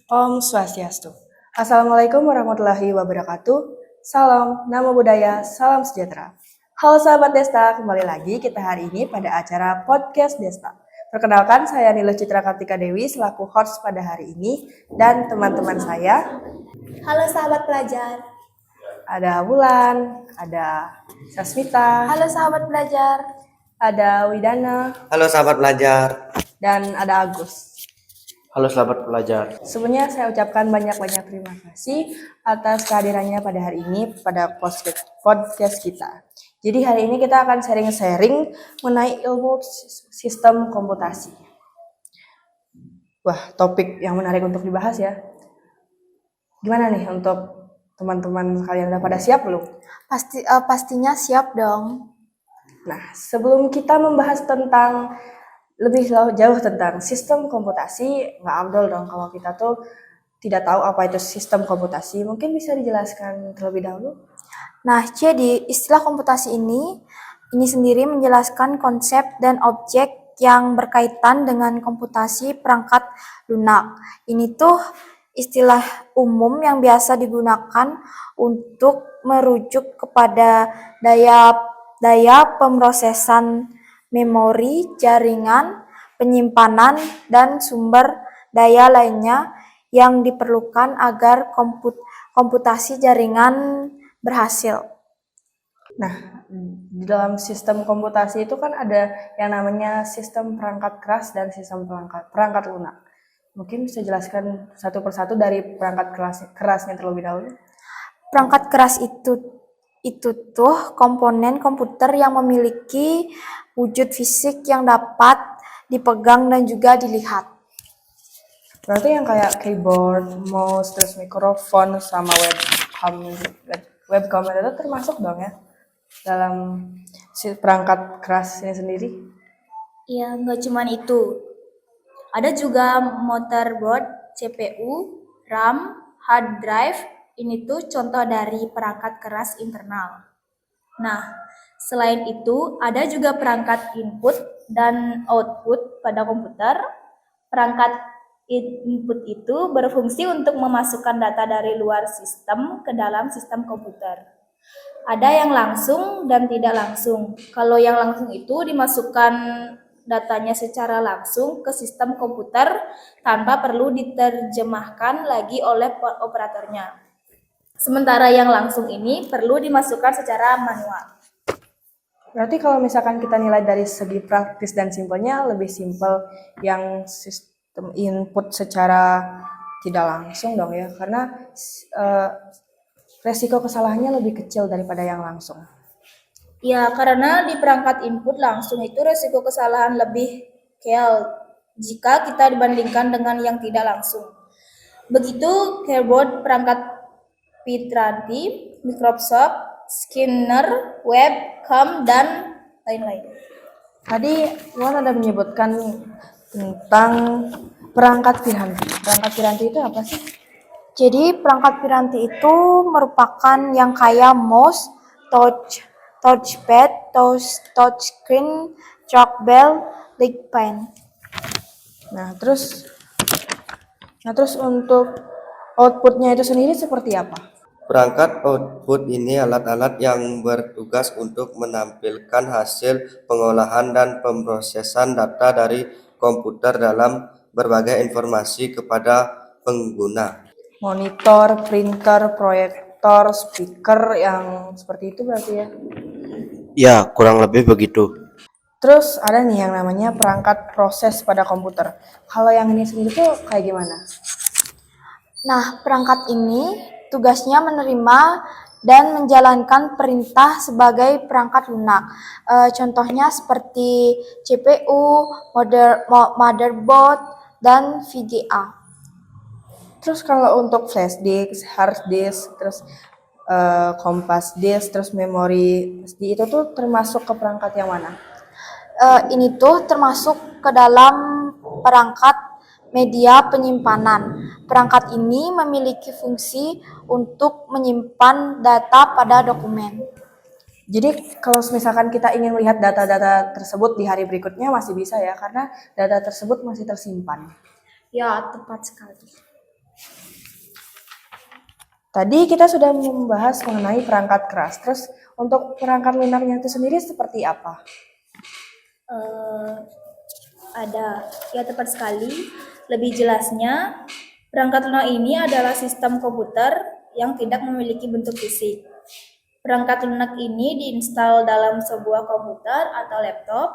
Om Swastiastu. Assalamualaikum warahmatullahi wabarakatuh. Salam, Namo Buddhaya, salam sejahtera. Halo sahabat Desta, kembali lagi kita hari ini pada acara Podcast Desta. Perkenalkan, saya Nilo Citra Kartika Dewi selaku host pada hari ini dan teman-teman saya. Halo sahabat pelajar. Ada Wulan, ada Sasmita. Halo sahabat pelajar. Ada Widana. Halo sahabat pelajar. Dan ada Agus. Halo sahabat pelajar. Sebelumnya saya ucapkan banyak-banyak terima kasih atas kehadirannya pada hari ini pada podcast kita. Jadi hari ini kita akan sharing-sharing mengenai ilmu sistem komputasi. Wah, topik yang menarik untuk dibahas ya. Gimana nih untuk teman-teman kalian, udah pada siap belum? Pastinya siap dong. Nah, sebelum kita membahas tentang lebih jauh tentang sistem komputasi, nggak afdol dong kalau kita tuh tidak tahu apa itu sistem komputasi. Mungkin bisa dijelaskan terlebih dahulu? Nah, jadi istilah komputasi ini sendiri menjelaskan konsep dan objek yang berkaitan dengan komputasi perangkat lunak. Ini tuh istilah umum yang biasa digunakan untuk merujuk kepada daya pemrosesan memori, jaringan, penyimpanan, dan sumber daya lainnya yang diperlukan agar komputasi jaringan berhasil. Nah, di dalam sistem komputasi itu kan ada yang namanya sistem perangkat keras dan sistem perangkat lunak. Mungkin bisa jelaskan satu persatu dari perangkat kerasnya terlebih dahulu. Perangkat keras itu tuh komponen komputer yang memiliki wujud fisik yang dapat dipegang dan juga dilihat. Berarti yang kayak keyboard, mouse, terus mikrofon sama webcam itu termasuk dong ya dalam perangkat keras ini sendiri? Ya, nggak cuma itu. Ada juga motherboard, CPU, RAM, hard drive. Ini tuh contoh dari perangkat keras internal. Nah, selain itu ada juga perangkat input dan output pada komputer. Perangkat input itu berfungsi untuk memasukkan data dari luar sistem ke dalam sistem komputer. Ada yang langsung dan tidak langsung. Kalau yang langsung itu dimasukkan datanya secara langsung ke sistem komputer tanpa perlu diterjemahkan lagi oleh operatornya. Sementara yang langsung ini perlu dimasukkan secara manual. Berarti kalau misalkan kita nilai dari segi praktis dan simpelnya, lebih simpel yang sistem input secara tidak langsung dong ya, karena resiko kesalahannya lebih kecil daripada yang langsung. Ya, karena di perangkat input langsung itu resiko kesalahan lebih kecil jika kita dibandingkan dengan yang tidak langsung. Begitu keyboard perangkat Piranti, Microsoft, scanner, webcam, dan lain-lain. Tadi Wan ada menyebutkan tentang perangkat piranti. Perangkat piranti itu apa sih? Jadi perangkat piranti itu merupakan yang kayak mouse, touchpad, touchscreen, trackball, lead pen. Nah, terus untuk outputnya itu sendiri seperti apa? Perangkat output ini alat-alat yang bertugas untuk menampilkan hasil pengolahan dan pemrosesan data dari komputer dalam berbagai informasi kepada pengguna. Monitor, printer, proyektor, speaker, yang seperti itu berarti ya? Ya, kurang lebih begitu. Terus ada nih yang namanya perangkat proses pada komputer. Kalau yang ini sendiri tuh kayak gimana? Nah, perangkat ini tugasnya menerima dan menjalankan perintah sebagai perangkat lunak. Contohnya seperti CPU, motherboard, dan VGA. Terus kalau untuk flash disk, hard disk, terus compass disk, terus memori SD itu tuh termasuk ke perangkat yang mana? Ini tuh termasuk ke dalam perangkat media penyimpanan. Perangkat ini memiliki fungsi untuk menyimpan data pada dokumen. Jadi kalau misalkan kita ingin melihat data-data tersebut di hari berikutnya masih bisa ya, karena data tersebut masih tersimpan. Ya, tepat sekali. Tadi kita sudah membahas mengenai perangkat keras. Terus untuk perangkat lunaknya itu sendiri seperti apa? Ada, ya tepat sekali. Lebih jelasnya, perangkat lunak ini adalah sistem komputer yang tidak memiliki bentuk fisik. Perangkat lunak ini diinstal dalam sebuah komputer atau laptop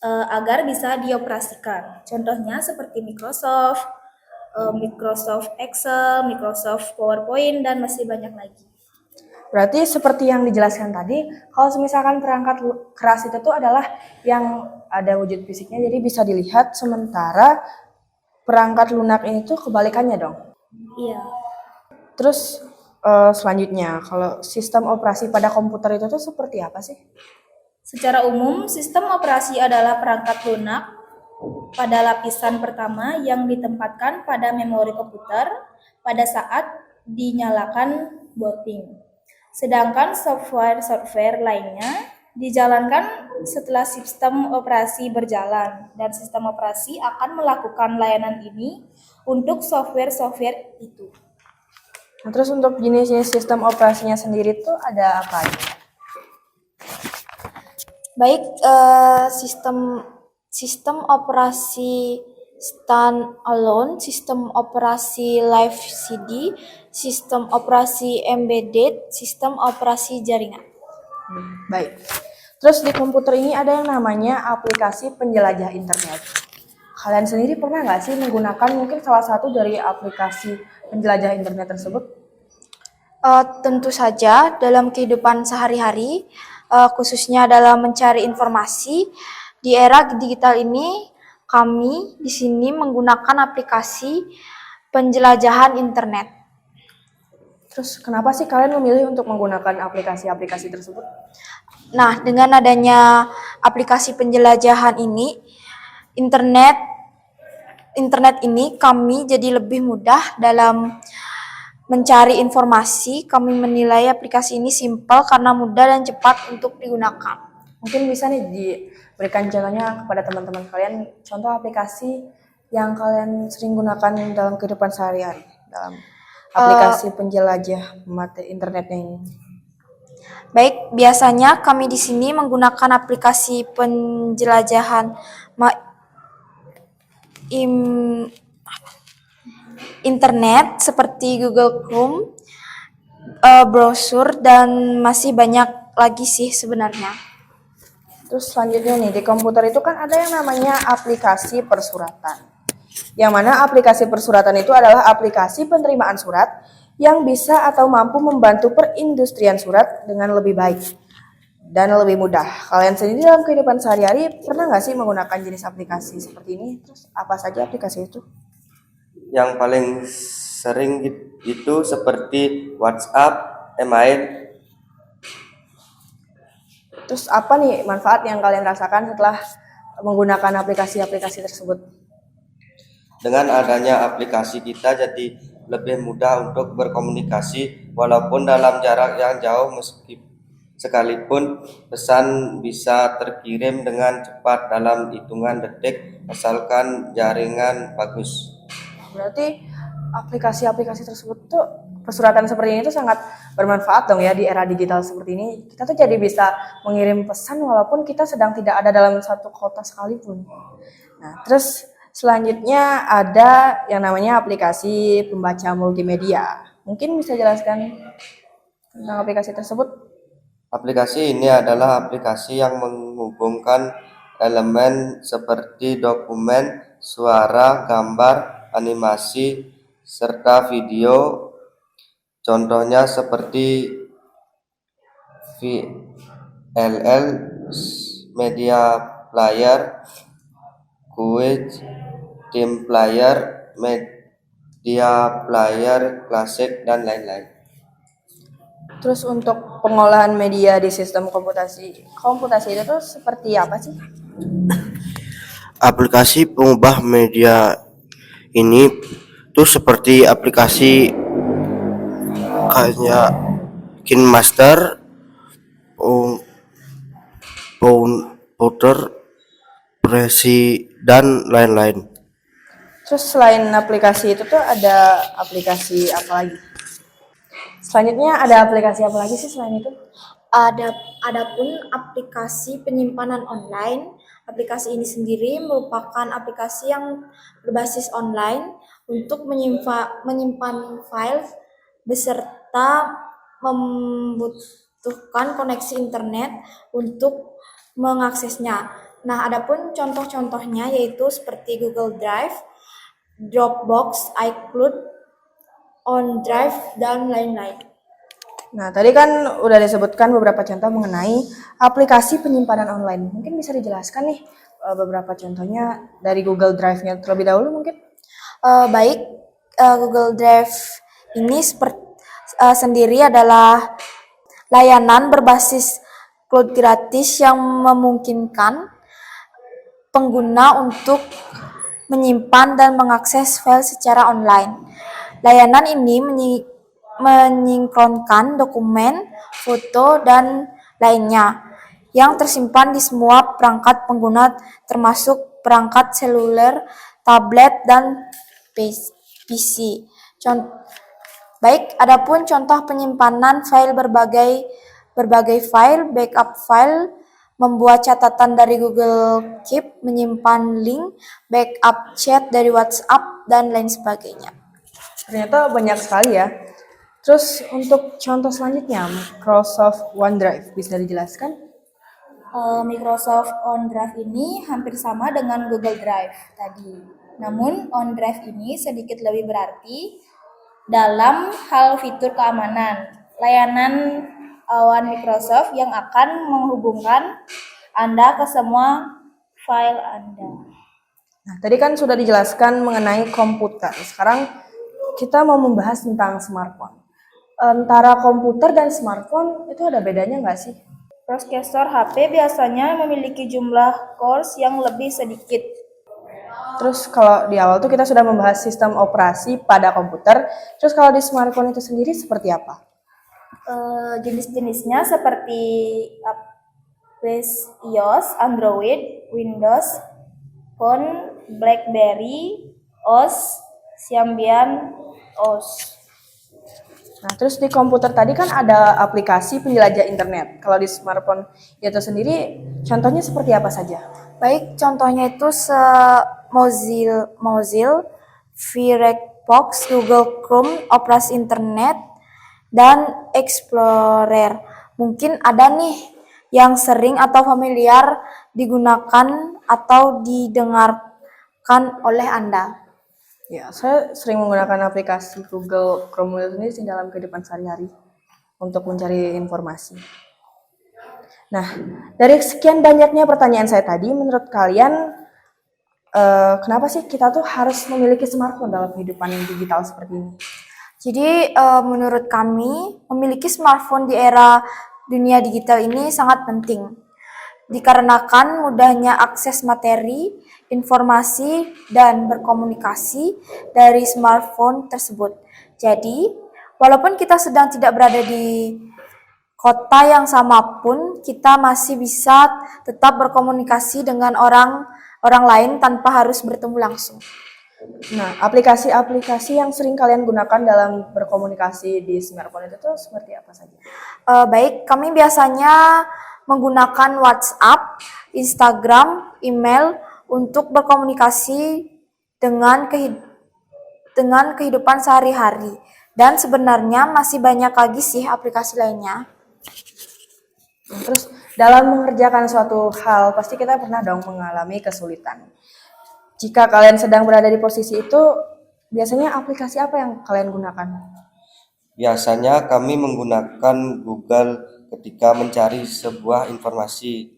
agar bisa dioperasikan. Contohnya seperti Microsoft, Microsoft Excel, Microsoft PowerPoint, dan masih banyak lagi. Berarti seperti yang dijelaskan tadi, kalau misalkan perangkat keras itu tuh adalah yang ada wujud fisiknya, jadi bisa dilihat, sementara perangkat lunak ini tuh kebalikannya dong. Iya. Terus selanjutnya, kalau sistem operasi pada komputer itu tuh seperti apa sih? Secara umum, sistem operasi adalah perangkat lunak pada lapisan pertama yang ditempatkan pada memori komputer pada saat dinyalakan booting. Sedangkan software lainnya dijalankan setelah sistem operasi berjalan, dan sistem operasi akan melakukan layanan ini untuk software itu. Nah, terus untuk jenis-jenis sistem operasinya sendiri tuh ada apa aja? Baik, sistem operasi standalone, sistem operasi live CD, sistem operasi embedded, sistem operasi jaringan. Baik. Terus di komputer ini ada yang namanya aplikasi penjelajah internet. Kalian sendiri pernah nggak sih menggunakan mungkin salah satu dari aplikasi penjelajah internet tersebut? Tentu saja dalam kehidupan sehari-hari, khususnya dalam mencari informasi di era digital ini, kami di sini menggunakan aplikasi penjelajahan internet. Terus kenapa sih kalian memilih untuk menggunakan aplikasi-aplikasi tersebut? Nah, dengan adanya aplikasi penjelajahan ini, internet ini kami jadi lebih mudah dalam mencari informasi. Kami menilai aplikasi ini simpel karena mudah dan cepat untuk digunakan. Mungkin bisa nih diberikan contohnya kepada teman-teman kalian, contoh aplikasi yang kalian sering gunakan dalam kehidupan sehari-hari dalam aplikasi penjelajah materi internetnya ini. Baik, biasanya kami di sini menggunakan aplikasi penjelajahan internet seperti Google Chrome, browser, dan masih banyak lagi sih sebenarnya. Terus selanjutnya nih, di komputer itu kan ada yang namanya aplikasi persuratan. Yang mana aplikasi persuratan itu adalah aplikasi penerimaan surat yang bisa atau mampu membantu perindustrian surat dengan lebih baik dan lebih mudah. Kalian sendiri dalam kehidupan sehari-hari pernah nggak sih menggunakan jenis aplikasi seperti ini? Terus apa saja aplikasi itu? Yang paling sering itu seperti WhatsApp, email. Terus apa nih manfaat yang kalian rasakan setelah menggunakan aplikasi-aplikasi tersebut? Dengan adanya aplikasi kita jadi lebih mudah untuk berkomunikasi walaupun dalam jarak yang jauh, sekalipun pesan bisa terkirim dengan cepat dalam hitungan detik asalkan jaringan bagus. Berarti aplikasi-aplikasi tersebut tuh persuratan seperti ini tuh sangat bermanfaat dong ya di era digital seperti ini. Kita tuh jadi bisa mengirim pesan walaupun kita sedang tidak ada dalam satu kota sekalipun. Nah, terus selanjutnya ada yang namanya aplikasi pembaca multimedia. Mungkin bisa jelaskan tentang aplikasi tersebut? Aplikasi ini adalah aplikasi yang menghubungkan elemen seperti dokumen, suara, gambar, animasi, serta video. Contohnya seperti VLL, Media Player, Quick Time Player, Media Player, Classic, dan lain-lain. Terus untuk pengolahan media di sistem komputasi itu tuh seperti apa sih? Aplikasi pengubah media ini tuh seperti aplikasi kayak KineMaster, Powder, Prezi, dan lain-lain. Terus selain aplikasi itu tuh ada aplikasi apa lagi? Selanjutnya ada aplikasi apa lagi sih selain itu? Adapun aplikasi penyimpanan online, aplikasi ini sendiri merupakan aplikasi yang berbasis online untuk menyimpan file beserta membutuhkan koneksi internet untuk mengaksesnya. Nah, adapun contoh-contohnya yaitu seperti Google Drive, Dropbox, iCloud, OneDrive, dan lain-lain. Nah, tadi kan udah disebutkan beberapa contoh mengenai aplikasi penyimpanan online. Mungkin bisa dijelaskan nih beberapa contohnya dari Google Drive-nya terlebih dahulu mungkin? Baik, Google Drive ini sendiri adalah layanan berbasis cloud gratis yang memungkinkan pengguna untuk menyimpan dan mengakses file secara online. Layanan ini menyinkronkan dokumen, foto, dan lainnya yang tersimpan di semua perangkat pengguna termasuk perangkat seluler, tablet, dan PC. Adapun contoh penyimpanan file berbagai file, backup file, membuat catatan dari Google Keep, menyimpan link, backup chat dari WhatsApp, dan lain sebagainya. Ternyata banyak sekali ya. Terus untuk contoh selanjutnya, Microsoft OneDrive, bisa dijelaskan? Microsoft OneDrive ini hampir sama dengan Google Drive tadi. Namun OneDrive ini sedikit lebih berarti dalam hal fitur keamanan. Layanan awan Microsoft yang akan menghubungkan Anda ke semua file Anda. Nah, tadi kan sudah dijelaskan mengenai komputer. Sekarang kita mau membahas tentang smartphone. Antara komputer dan smartphone itu ada bedanya nggak sih? Prosesor HP biasanya memiliki jumlah cores yang lebih sedikit. Terus kalau di awal tuh kita sudah membahas sistem operasi pada komputer. Terus kalau di smartphone itu sendiri seperti apa? Jenis-jenisnya seperti iOS, Android, Windows Phone, BlackBerry, OS, Symbian OS. Nah, terus di komputer tadi kan ada aplikasi penjelajah internet. Kalau di smartphone itu sendiri, contohnya seperti apa saja? Baik, contohnya itu Mozilla, Firefox, Google Chrome, operasi internet, dan Explorer. Mungkin ada nih yang sering atau familiar digunakan atau didengarkan oleh Anda. Ya, saya sering menggunakan aplikasi Google Chrome itu sendiri dalam kehidupan sehari-hari untuk mencari informasi. Nah, dari sekian banyaknya pertanyaan saya tadi, menurut kalian kenapa sih kita tuh harus memiliki smartphone dalam kehidupan yang digital seperti ini? Jadi menurut kami memiliki smartphone di era dunia digital ini sangat penting. Dikarenakan mudahnya akses materi, informasi, dan berkomunikasi dari smartphone tersebut. Jadi, walaupun kita sedang tidak berada di kota yang sama pun, kita masih bisa tetap berkomunikasi dengan orang lain tanpa harus bertemu langsung. Nah, aplikasi-aplikasi yang sering kalian gunakan dalam berkomunikasi di smartphone itu tuh seperti apa saja? Baik, kami biasanya menggunakan WhatsApp, Instagram, email untuk berkomunikasi dengan kehidupan sehari-hari. Dan sebenarnya masih banyak lagi sih aplikasi lainnya. Terus dalam mengerjakan suatu hal, pasti kita pernah dong mengalami kesulitan. Jika kalian sedang berada di posisi itu, biasanya aplikasi apa yang kalian gunakan? Biasanya kami menggunakan Google ketika mencari sebuah informasi.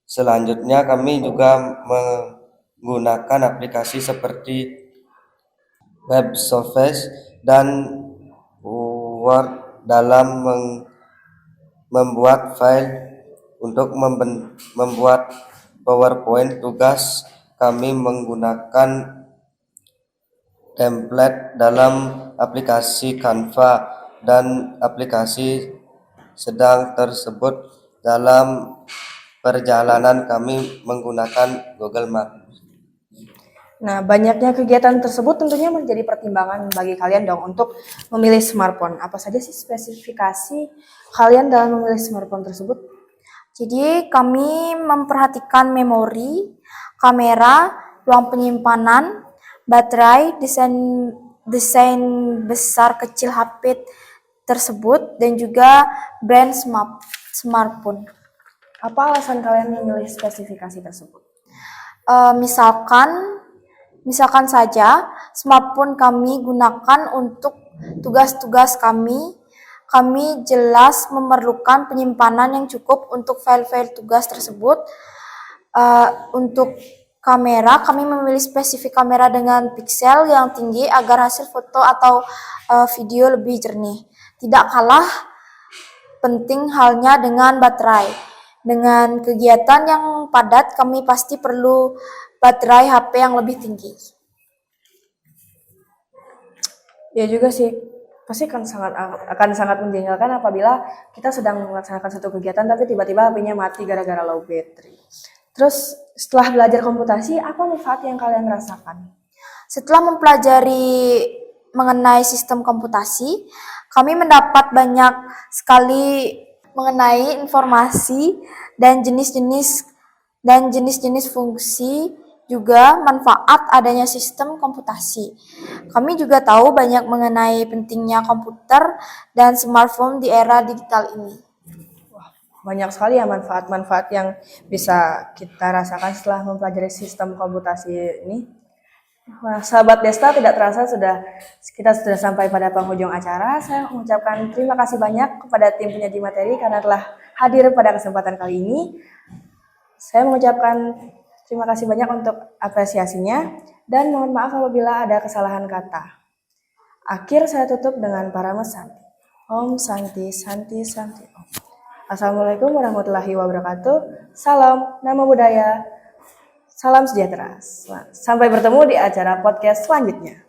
Selanjutnya kami juga menggunakan aplikasi seperti Websurface dan Word dalam membuat file. Untuk membuat PowerPoint tugas, kami menggunakan template dalam aplikasi Canva dan aplikasi sedang tersebut. Dalam perjalanan kami menggunakan Google Maps. Nah, banyaknya kegiatan tersebut tentunya menjadi pertimbangan bagi kalian dong untuk memilih smartphone. Apa saja sih spesifikasi kalian dalam memilih smartphone tersebut? Jadi kami memperhatikan memori, kamera, ruang penyimpanan, baterai, desain besar kecil HP tersebut, dan juga brand smartphone. Apa alasan kalian memilih spesifikasi tersebut? Misalkan saja smartphone kami gunakan untuk tugas-tugas kami. Kami jelas memerlukan penyimpanan yang cukup untuk file-file tugas tersebut. Untuk kamera, kami memilih spesifik kamera dengan piksel yang tinggi agar hasil foto atau video lebih jernih. Tidak kalah penting halnya dengan baterai. Dengan kegiatan yang padat, kami pasti perlu baterai HP yang lebih tinggi. Ya juga sih, pasti akan sangat menjengkelkan apabila kita sedang melaksanakan satu kegiatan tapi tiba-tiba HP-nya mati gara-gara low battery. Terus setelah belajar komputasi, apa manfaat yang kalian rasakan? Setelah mempelajari mengenai sistem komputasi, kami mendapat banyak sekali mengenai informasi dan jenis-jenis fungsi, juga manfaat adanya sistem komputasi. Kami juga tahu banyak mengenai pentingnya komputer dan smartphone di era digital ini. Banyak sekali ya manfaat-manfaat yang bisa kita rasakan setelah mempelajari sistem komputasi ini. Nah, sahabat Desta, tidak terasa kita sudah sampai pada penghujung acara. Saya mengucapkan terima kasih banyak kepada tim penyaji materi karena telah hadir pada kesempatan kali ini. Saya mengucapkan terima kasih banyak untuk apresiasinya dan mohon maaf apabila ada kesalahan kata. Akhir saya tutup dengan Parama Santi. Om Santi Santi Santi Om. Assalamualaikum warahmatullahi wabarakatuh. Salam nama budaya. Salam sejahtera. Sampai bertemu di acara podcast selanjutnya.